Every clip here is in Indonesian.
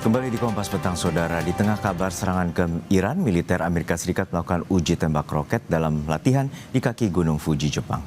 Kembali di Kompas Petang, Saudara. Di tengah kabar serangan ke Iran, militer Amerika Serikat melakukan uji tembak roket dalam latihan di kaki Gunung Fuji, Jepang.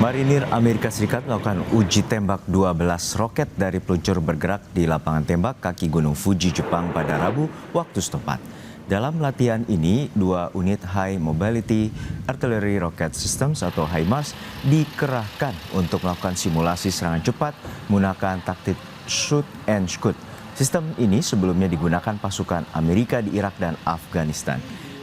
Marinir Amerika Serikat melakukan uji tembak 12 roket dari peluncur bergerak di lapangan tembak kaki Gunung Fuji, Jepang pada Rabu waktu setempat. Dalam latihan ini, 2 unit High Mobility Artillery Rocket Systems atau HIMARS dikerahkan untuk melakukan simulasi serangan cepat menggunakan taktik shoot and scoot. Sistem ini sebelumnya digunakan pasukan Amerika di Irak dan Afghanistan.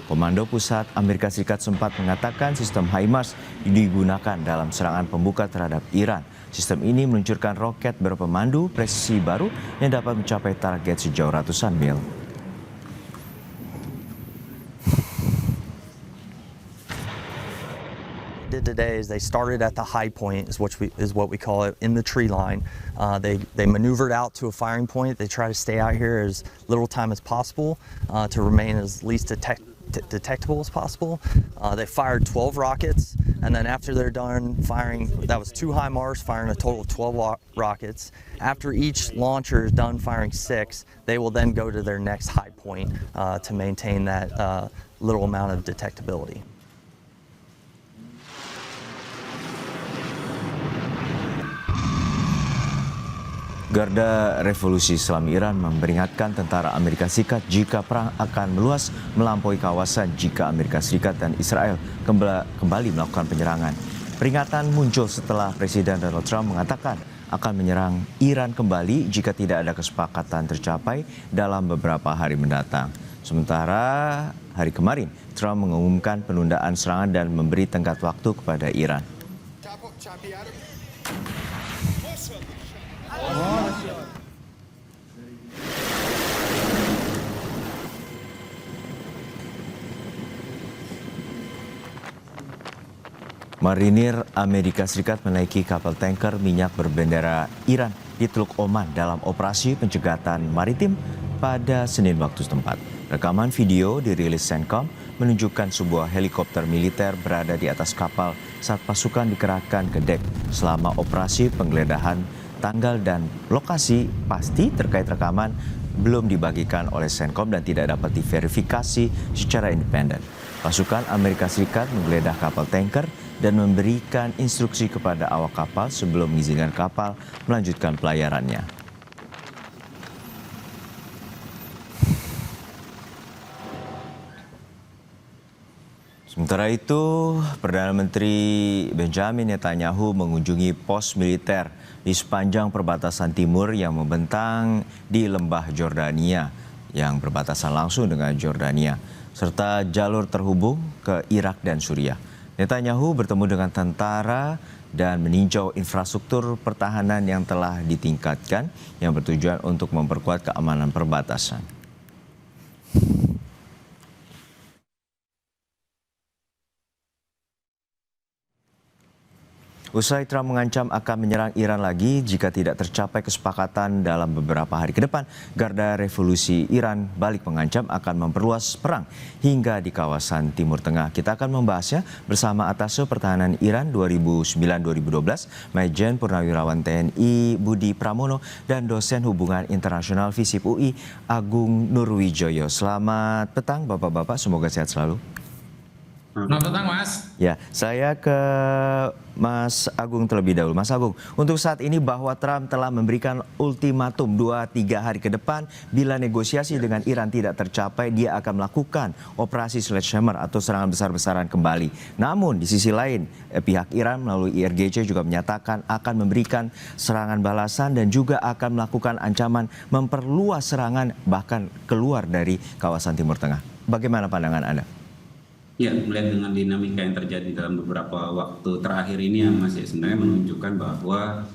Komando Pusat Amerika Serikat sempat mengatakan sistem HIMARS digunakan dalam serangan pembuka terhadap Iran. Sistem ini meluncurkan roket berpemandu presisi baru yang dapat mencapai target sejauh ratusan mil. Did today is they started at the high point is what we call it in the tree line. They maneuvered out to a firing point. They try to stay out here as little time as possible to remain as least detectable as possible. They fired 12 rockets, and then after they're done firing, that was 2 HIMARS firing a total of 12 rockets. After each launcher is done firing 6, they will then go to their next high point to maintain that little amount of detectability. Garda Revolusi Islam Iran memperingatkan tentara Amerika Serikat jika perang akan meluas melampaui kawasan jika Amerika Serikat dan Israel kembali melakukan penyerangan. Peringatan muncul setelah Presiden Donald Trump mengatakan akan menyerang Iran kembali jika tidak ada kesepakatan tercapai dalam beberapa hari mendatang. Sementara hari kemarin, Trump mengumumkan penundaan serangan dan memberi tenggat waktu kepada Iran. Marinir Amerika Serikat menaiki kapal tanker minyak berbendera Iran di Teluk Oman dalam operasi pencegatan maritim pada Senin waktu setempat. Rekaman video dirilis CENTCOM menunjukkan sebuah helikopter militer berada di atas kapal saat pasukan dikerahkan ke dek selama operasi penggeledahan. Tanggal dan lokasi pasti terkait rekaman belum dibagikan oleh CENTCOM dan tidak dapat diverifikasi secara independen. Pasukan Amerika Serikat menggeledah kapal tanker dan memberikan instruksi kepada awak kapal sebelum mengizinkan kapal melanjutkan pelayarannya. Sementara itu, Perdana Menteri Benjamin Netanyahu mengunjungi pos militer di sepanjang perbatasan timur yang membentang di lembah Jordania yang berbatasan langsung dengan Jordania, serta jalur terhubung ke Irak dan Suriah. Netanyahu bertemu dengan tentara dan meninjau infrastruktur pertahanan yang telah ditingkatkan yang bertujuan untuk memperkuat keamanan perbatasan. Usai Trump mengancam akan menyerang Iran lagi jika tidak tercapai kesepakatan dalam beberapa hari ke depan, Garda Revolusi Iran balik mengancam akan memperluas perang hingga di kawasan Timur Tengah. Kita akan membahasnya bersama Atase Pertahanan Iran 2009-2012, Majen Purnawirawan TNI Budi Pramono dan dosen Hubungan Internasional FISIP UI Agung Nurwijoyo. Selamat petang Bapak-bapak, semoga sehat selalu. Selamat petang, Mas. Ya, saya ke Mas Agung terlebih dahulu. Mas Agung, untuk saat ini bahwa Trump telah memberikan ultimatum 2-3 hari ke depan, bila negosiasi dengan Iran tidak tercapai, dia akan melakukan operasi sledgehammer atau serangan besar-besaran kembali. Namun di sisi lain, pihak Iran melalui IRGC juga menyatakan akan memberikan serangan balasan dan juga akan melakukan ancaman memperluas serangan bahkan keluar dari kawasan Timur Tengah. Bagaimana pandangan Anda? Ya, melihat dengan dinamika yang terjadi dalam beberapa waktu terakhir ini yang masih sebenarnya menunjukkan bahwa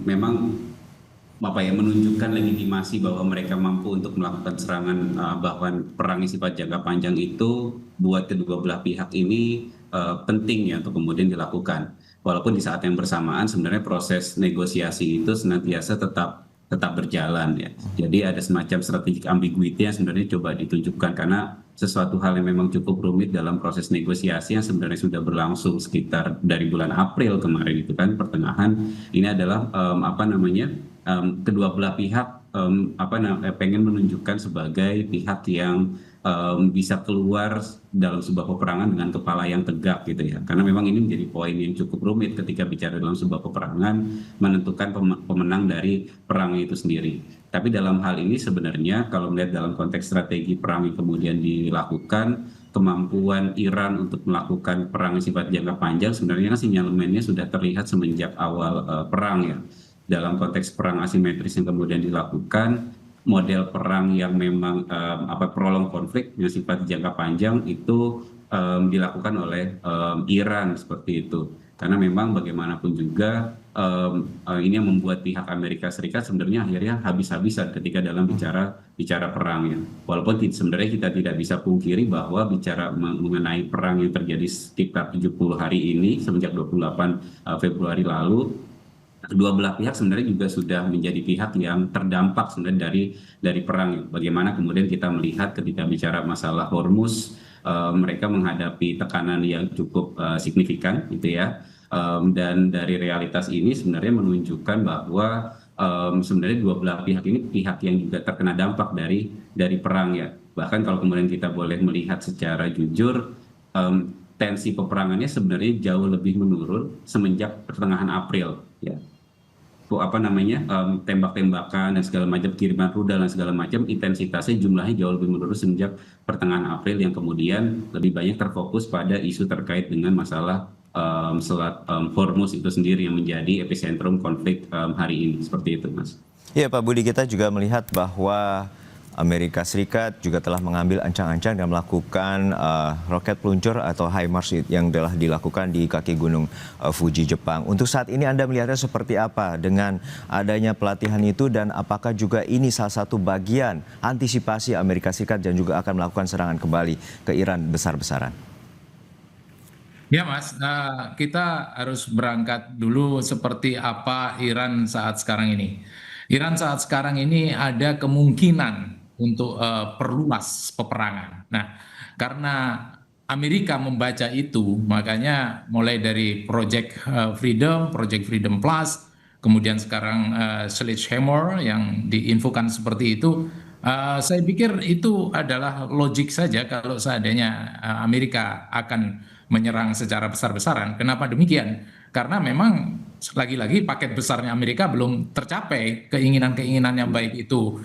memang menunjukkan legitimasi bahwa mereka mampu untuk melakukan serangan, bahkan perang sifat jangka panjang itu buat kedua belah pihak ini penting ya untuk kemudian dilakukan. Walaupun di saat yang bersamaan sebenarnya proses negosiasi itu senantiasa tetap tetap berjalan ya. Jadi ada semacam strategic ambiguity yang sebenarnya coba ditunjukkan karena sesuatu hal yang memang cukup rumit dalam proses negosiasi yang sebenarnya sudah berlangsung sekitar dari bulan April kemarin itu kan pertengahan ini adalah apa namanya kedua belah pihak pengen menunjukkan sebagai pihak yang bisa keluar dalam sebuah peperangan dengan kepala yang tegak gitu ya. Karena memang ini menjadi poin yang cukup rumit ketika bicara dalam sebuah peperangan menentukan pemenang dari perang itu sendiri. Tapi dalam hal ini sebenarnya kalau melihat dalam konteks strategi perang yang kemudian dilakukan, kemampuan Iran untuk melakukan perang yang sifat jangka panjang sebenarnya kan sinyalemennya sudah terlihat semenjak awal perang ya. Dalam konteks perang asimetris yang kemudian dilakukan, model perang yang memang prolong konflik yang sifat jangka panjang itu dilakukan oleh Iran seperti itu. Karena memang bagaimanapun juga ini yang membuat pihak Amerika Serikat sebenarnya akhirnya habis-habisan ketika dalam bicara perang ya. Walaupun sebenarnya kita tidak bisa pungkiri bahwa bicara mengenai perang yang terjadi sekitar 70 hari ini semenjak 28 Februari lalu, kedua belah pihak sebenarnya juga sudah menjadi pihak yang terdampak sebenarnya dari perang. Bagaimana kemudian kita melihat ketika bicara masalah Hormuz, mereka menghadapi tekanan yang cukup signifikan, gitu ya. Dan dari realitas ini sebenarnya menunjukkan bahwa sebenarnya dua belah pihak ini pihak yang juga terkena dampak dari perang ya. Bahkan kalau kemudian kita boleh melihat secara jujur, tensi peperangannya sebenarnya jauh lebih menurun semenjak pertengahan April ya. Tembak-tembakan dan segala macam, kiriman rudal dan segala macam, intensitasnya jumlahnya jauh lebih menurun semenjak pertengahan April yang kemudian lebih banyak terfokus pada isu terkait dengan masalah Selat Hormuz itu sendiri yang menjadi epicentrum konflik hari ini, seperti itu Mas. Iya Pak Budi, kita juga melihat bahwa Amerika Serikat juga telah mengambil ancang-ancang dan melakukan roket peluncur atau HIMARS yang telah dilakukan di kaki gunung Fuji Jepang. Untuk saat ini Anda melihatnya seperti apa dengan adanya pelatihan itu dan apakah juga ini salah satu bagian antisipasi Amerika Serikat dan juga akan melakukan serangan kembali ke Iran besar-besaran? Ya Mas, kita harus berangkat dulu seperti apa Iran saat sekarang ini. Iran saat sekarang ini ada kemungkinan untuk perluas peperangan. Nah, karena Amerika membaca itu, makanya mulai dari Project Freedom Plus, kemudian sekarang Sledgehammer yang diinfokan seperti itu, saya pikir itu adalah logik saja kalau seandainya Amerika akan menyerang secara besar-besaran. Kenapa demikian? Karena memang lagi-lagi paket besarnya Amerika belum tercapai, keinginan-keinginan yang baik itu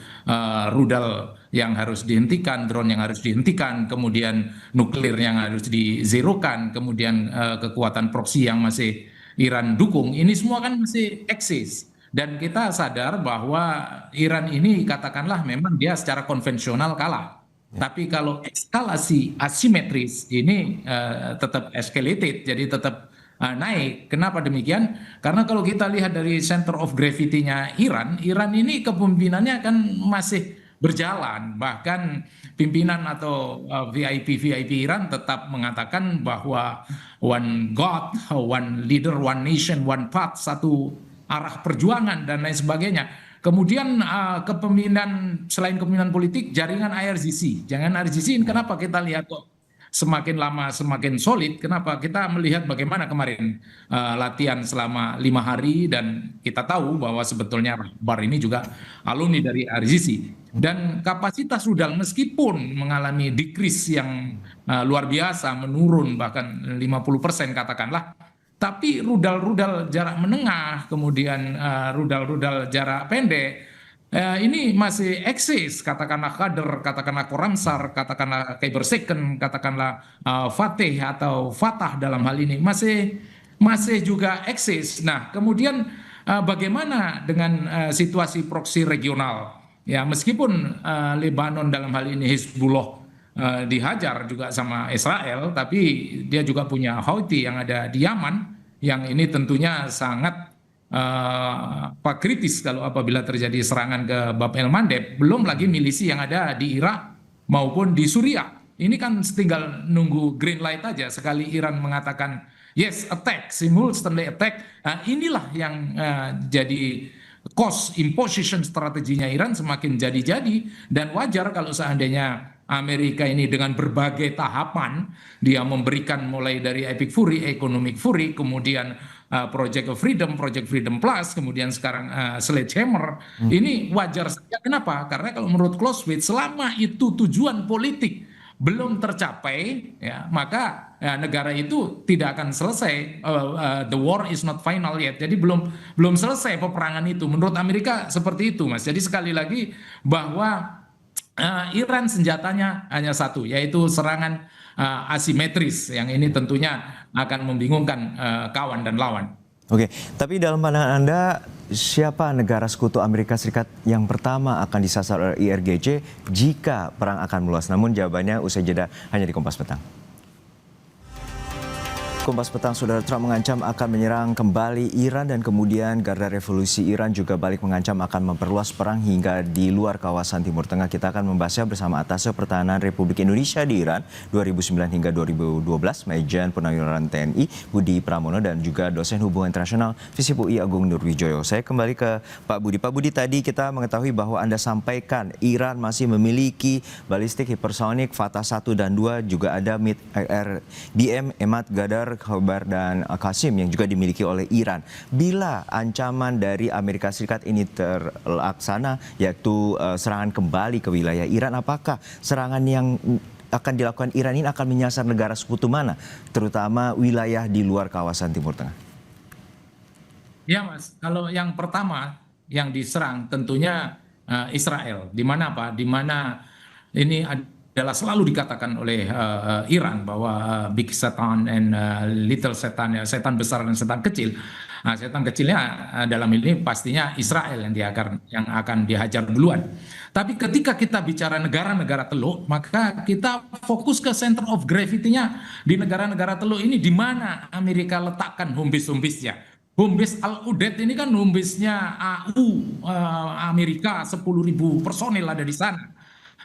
rudal yang harus dihentikan, drone yang harus dihentikan, kemudian nuklir yang harus dizerokan, kemudian kekuatan proksi yang masih Iran dukung, ini semua kan masih eksis. Dan kita sadar bahwa Iran ini katakanlah memang dia secara konvensional kalah. Tapi kalau eskalasi asimetris ini tetap escalated, jadi tetap naik. Kenapa demikian? Karena kalau kita lihat dari center of gravity-nya Iran ini kepemimpinannya kan masih berjalan. Bahkan pimpinan atau VIP Iran tetap mengatakan bahwa one God, one leader, one nation, one path, satu arah perjuangan dan lain sebagainya. Kemudian kepemimpinan selain kepemimpinan politik, jaringan IRGC. Jangan IRGC ini kenapa kita lihat kok semakin lama semakin solid. Kenapa? Kita melihat bagaimana kemarin latihan selama 5 hari dan kita tahu bahwa sebetulnya Rahbar ini juga alumni dari IRGC. Dan kapasitas rudal meskipun mengalami decrease yang luar biasa, menurun bahkan 50% katakanlah, tapi rudal-rudal jarak menengah, kemudian rudal-rudal jarak pendek, ini masih eksis, katakanlah Qadr, katakanlah Khorramshahr, katakanlah Khyber Second, katakanlah Fateh atau Fatah dalam hal ini, masih juga eksis. Nah, kemudian bagaimana dengan situasi proksi regional? Ya, meskipun Lebanon dalam hal ini Hizbullah dihajar juga sama Israel, tapi dia juga punya Houthi yang ada di Yaman, yang ini tentunya sangat kritis kalau apabila terjadi serangan ke Bab el Mandeb, belum lagi milisi yang ada di Irak maupun di Suriah. Ini kan tinggal nunggu green light aja, sekali Iran mengatakan yes attack, simultaneously attack, inilah yang jadi cost imposition strateginya Iran semakin jadi-jadi, dan wajar kalau seandainya Amerika ini dengan berbagai tahapan dia memberikan mulai dari Epic Fury, Economic Fury, kemudian Project of Freedom, Project Freedom Plus, kemudian sekarang Sledgehammer. Ini wajar saja. Kenapa? Karena kalau menurut Clausewitz, selama itu tujuan politik belum tercapai, ya, maka negara itu tidak akan selesai. The war is not final yet. Jadi belum selesai peperangan itu. Menurut Amerika seperti itu, Mas. Jadi sekali lagi bahwa Iran senjatanya hanya satu, yaitu serangan asimetris, yang ini tentunya akan membingungkan kawan dan lawan. Oke, tapi dalam pandangan Anda, siapa negara sekutu Amerika Serikat yang pertama akan disasar oleh IRGC jika perang akan meluas? Namun jawabannya usai jeda hanya di Kompas Petang. Kompas Petang, Saudara, Trump mengancam akan menyerang kembali Iran, dan kemudian Garda Revolusi Iran juga balik mengancam akan memperluas perang hingga di luar kawasan Timur Tengah. Kita akan membahasnya bersama Atase Pertahanan Republik Indonesia di Iran 2009 hingga 2012, Majen Purnawirawan TNI Budi Pramono, dan juga dosen hubungan internasional FISIP UI Agung Nurwijoyo. Saya kembali ke Pak Budi. Pak Budi, tadi kita mengetahui bahwa Anda sampaikan Iran masih memiliki balistik hipersonik Fatah 1 dan 2, juga ada BM Emad, Gadar, Khobar, dan Qasim yang juga dimiliki oleh Iran. Bila ancaman dari Amerika Serikat ini terlaksana, yaitu serangan kembali ke wilayah Iran, apakah serangan yang akan dilakukan Iran ini akan menyasar negara sekutu mana, terutama wilayah di luar kawasan Timur Tengah? Ya, Mas, kalau yang pertama yang diserang tentunya Israel. Di mana apa? Di mana ini adalah selalu dikatakan oleh Iran bahwa big Satan and little Satan, ya, setan besar dan setan kecil. Nah, setan kecilnya dalam ini pastinya Israel yang akan dihajar duluan. Tapi ketika kita bicara negara-negara Teluk, maka kita fokus ke center of gravity-nya di negara-negara Teluk ini, di mana Amerika letakkan home base-nya. Home base Al-Udeid ini kan home base-nya AU, Amerika, 10.000 personil ada di sana.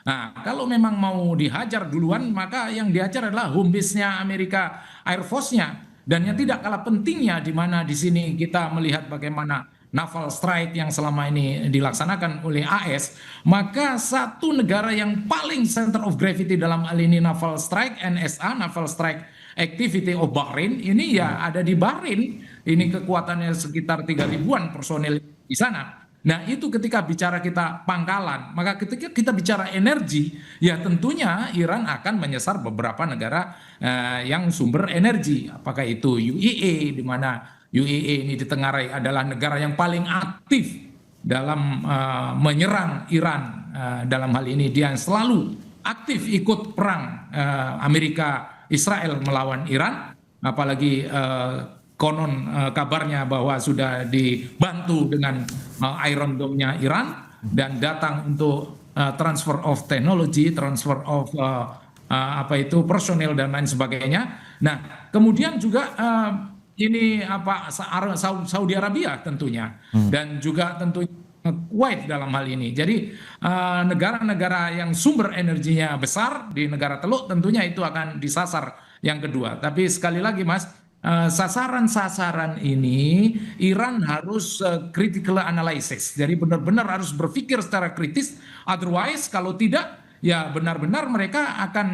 Nah, kalau memang mau dihajar duluan, maka yang dihajar adalah home base-nya Amerika, Air Force-nya. Dan yang tidak kalah pentingnya, di mana di sini kita melihat bagaimana naval strike yang selama ini dilaksanakan oleh AS, maka satu negara yang paling center of gravity dalam hal ini naval strike, NSA, Naval Strike Activity of Bahrain, ini ya ada di Bahrain. Ini kekuatannya sekitar 3.000-an personil di sana. Nah, itu ketika bicara kita pangkalan, maka ketika kita bicara energi, ya tentunya Iran akan menyasar beberapa negara yang sumber energi. Apakah itu UAE, di mana UAE ini ditengarai adalah negara yang paling aktif dalam menyerang Iran. Dalam hal ini dia selalu aktif ikut perang Amerika Israel melawan Iran, apalagi konon kabarnya bahwa sudah dibantu dengan Iron Dome-nya Iran, dan datang untuk transfer of technology, transfer of personil dan lain sebagainya. Nah, kemudian juga ini Saudi Arabia tentunya, dan juga tentunya Kuwait dalam hal ini. Jadi negara-negara yang sumber energinya besar di negara Teluk tentunya itu akan disasar yang kedua. Tapi sekali lagi, Mas, sasaran-sasaran ini Iran harus critical analysis. Jadi benar-benar harus berpikir secara kritis. Otherwise kalau tidak, ya benar-benar mereka akan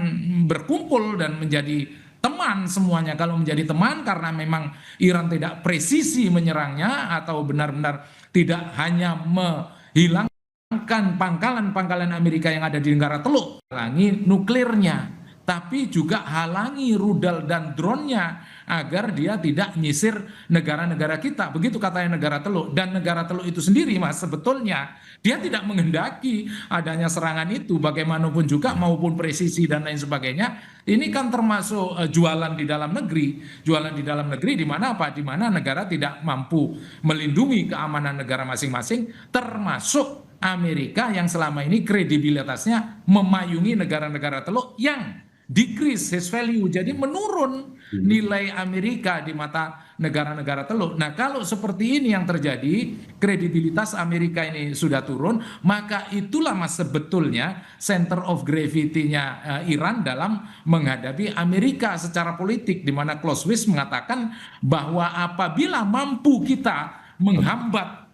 berkumpul dan menjadi teman semuanya. Kalau menjadi teman karena memang Iran tidak presisi menyerangnya, atau benar-benar tidak hanya menghilangkan pangkalan-pangkalan Amerika yang ada di negara Teluk, halangi nuklirnya, tapi juga halangi rudal dan drone-nya agar dia tidak nyisir negara-negara kita. Begitu katanya negara Teluk. Dan negara Teluk itu sendiri, Mas, sebetulnya dia tidak menghendaki adanya serangan itu bagaimanapun juga, maupun presisi dan lain sebagainya. Ini kan termasuk jualan di dalam negeri. Jualan di dalam negeri di mana apa? Di mana negara tidak mampu melindungi keamanan negara masing-masing, termasuk Amerika yang selama ini kredibilitasnya memayungi negara-negara Teluk yang decrease his value, jadi menurun nilai Amerika di mata negara-negara Teluk. Nah, kalau seperti ini yang terjadi, kredibilitas Amerika ini sudah turun, maka itulah Mas sebetulnya center of gravity-nya Iran dalam menghadapi Amerika secara politik, di mana Clausewitz mengatakan bahwa apabila mampu kita menghambat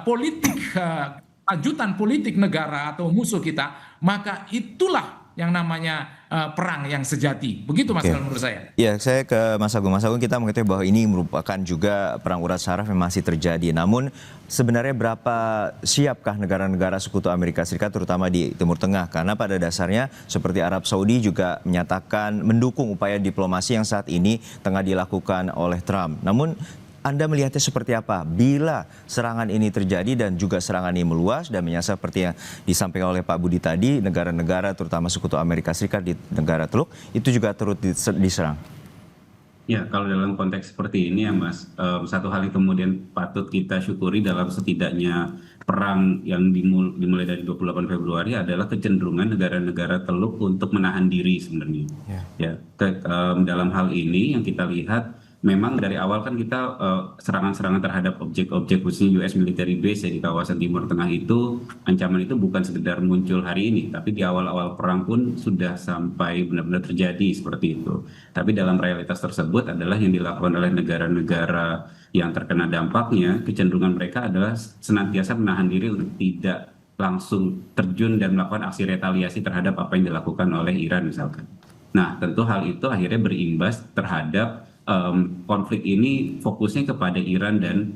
politik, ajutan politik negara atau musuh kita, maka itulah yang namanya perang yang sejati. Begitu Mas, Oke. kalau menurut saya. Ya, saya ke Mas Agung. Mas Agung, kita mengetahui bahwa ini merupakan juga perang urat saraf yang masih terjadi. Namun sebenarnya berapa siapkah negara-negara sekutu Amerika Serikat terutama di Timur Tengah? Karena pada dasarnya seperti Arab Saudi juga menyatakan mendukung upaya diplomasi yang saat ini tengah dilakukan oleh Trump. Namun Anda melihatnya seperti apa bila serangan ini terjadi dan juga serangan ini meluas dan menyasar seperti yang disampaikan oleh Pak Budi tadi, negara-negara terutama sekutu Amerika Serikat di negara Teluk itu juga turut diserang? Ya, kalau dalam konteks seperti ini ya Mas, satu hal yang kemudian patut kita syukuri dalam setidaknya perang yang dimulai dari 28 Februari adalah kecenderungan negara-negara Teluk untuk menahan diri sebenarnya. Ya, dalam hal ini yang kita lihat memang dari awal kan kita serangan-serangan terhadap objek-objek khususnya US military base ya di kawasan Timur Tengah itu, ancaman itu bukan sekedar muncul hari ini, tapi di awal-awal perang pun sudah sampai benar-benar terjadi seperti itu. Tapi dalam realitas tersebut adalah yang dilakukan oleh negara-negara yang terkena dampaknya, kecenderungan mereka adalah senantiasa menahan diri untuk tidak langsung terjun dan melakukan aksi retaliasi terhadap apa yang dilakukan oleh Iran misalkan. Nah, tentu hal itu akhirnya berimbas terhadap konflik ini fokusnya kepada Iran dan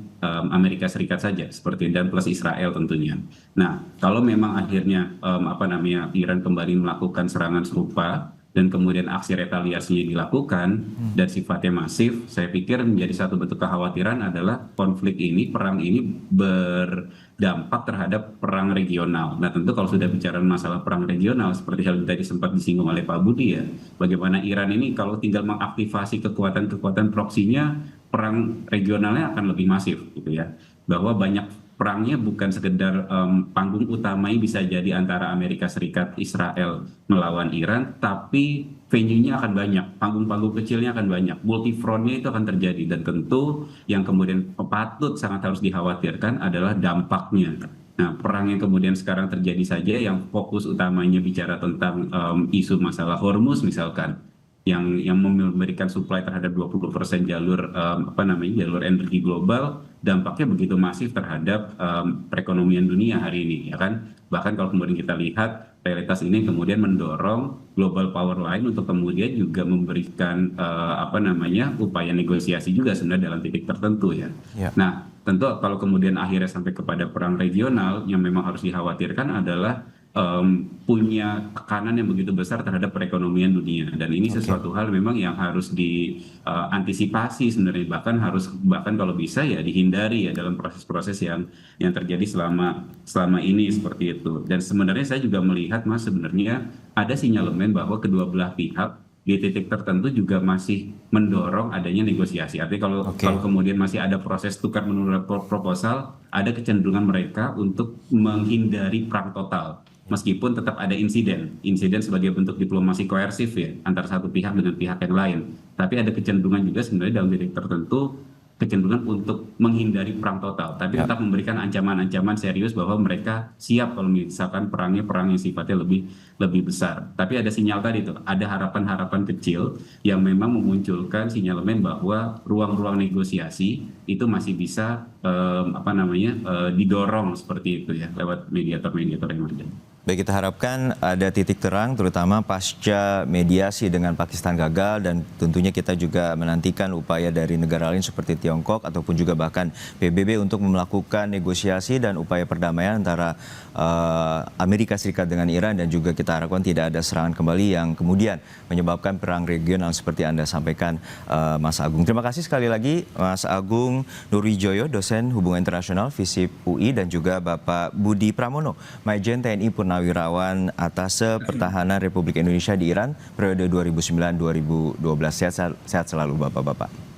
Amerika Serikat saja, seperti dan plus Israel tentunya. Nah, kalau memang akhirnya Iran kembali melakukan serangan serupa dan kemudian aksi retaliasinya dilakukan dan sifatnya masif, saya pikir menjadi satu bentuk kekhawatiran adalah konflik ini, perang ini berdampak terhadap perang regional. Nah, tentu kalau sudah bicara masalah perang regional, seperti hal yang tadi sempat disinggung oleh Pak Budi ya, bagaimana Iran ini kalau tinggal mengaktifasi kekuatan-kekuatan proksinya, perang regionalnya akan lebih masif gitu ya. Bahwa banyak perangnya bukan sekedar panggung utamanya bisa jadi antara Amerika Serikat, Israel melawan Iran, tapi venue-nya akan banyak, panggung-panggung kecilnya akan banyak, multi front-nya itu akan terjadi, dan tentu yang kemudian patut sangat harus dikhawatirkan adalah dampaknya. Nah, perang yang kemudian sekarang terjadi saja yang fokus utamanya bicara tentang isu masalah Hormuz misalkan, yang memberikan supply terhadap 20% jalur jalur energi global, dampaknya begitu masif terhadap perekonomian dunia hari ini ya kan. Bahkan kalau kemudian kita lihat realitas ini kemudian mendorong global power line untuk kemudian juga memberikan upaya negosiasi juga sebenarnya dalam titik tertentu ya. Nah, tentu kalau kemudian akhirnya sampai kepada perang regional, yang memang harus dikhawatirkan adalah punya tekanan yang begitu besar terhadap perekonomian dunia, dan ini sesuatu hal memang yang harus diantisipasi sebenarnya, bahkan kalau bisa ya dihindari ya dalam proses-proses yang terjadi selama ini seperti itu. Dan sebenarnya saya juga melihat Mas, sebenarnya ada sinyalemen bahwa kedua belah pihak di titik tertentu juga masih mendorong adanya negosiasi. Artinya kalau kemudian masih ada proses tukar menukar proposal, ada kecenderungan mereka untuk menghindari perang total. Meskipun tetap ada insiden sebagai bentuk diplomasi koersif ya antara satu pihak dengan pihak yang lain, tapi ada kecenderungan juga sebenarnya dalam titik tertentu kecenderungan untuk menghindari perang total, tapi tetap memberikan ancaman-ancaman serius bahwa mereka siap kalau misalkan perang yang sifatnya lebih besar. Tapi ada sinyal tadi tuh, ada harapan-harapan kecil yang memang memunculkan sinyalemen bahwa ruang-ruang negosiasi itu masih bisa didorong seperti itu ya lewat mediator-mediator yang ada. Baik, kita harapkan ada titik terang terutama pasca mediasi dengan Pakistan gagal, dan tentunya kita juga menantikan upaya dari negara lain seperti Tiongkok ataupun juga bahkan PBB untuk melakukan negosiasi dan upaya perdamaian antara Amerika Serikat dengan Iran, dan juga kita harapkan tidak ada serangan kembali yang kemudian menyebabkan perang regional seperti Anda sampaikan, Mas Agung. Terima kasih sekali lagi Mas Agung Nurwijoyo, dosen hubungan internasional FISIP UI, dan juga Bapak Budi Pramono, Majen TNI Purnawirawan Atase Pertahanan Republik Indonesia di Iran periode 2009-2012. Sehat selalu Bapak-Bapak.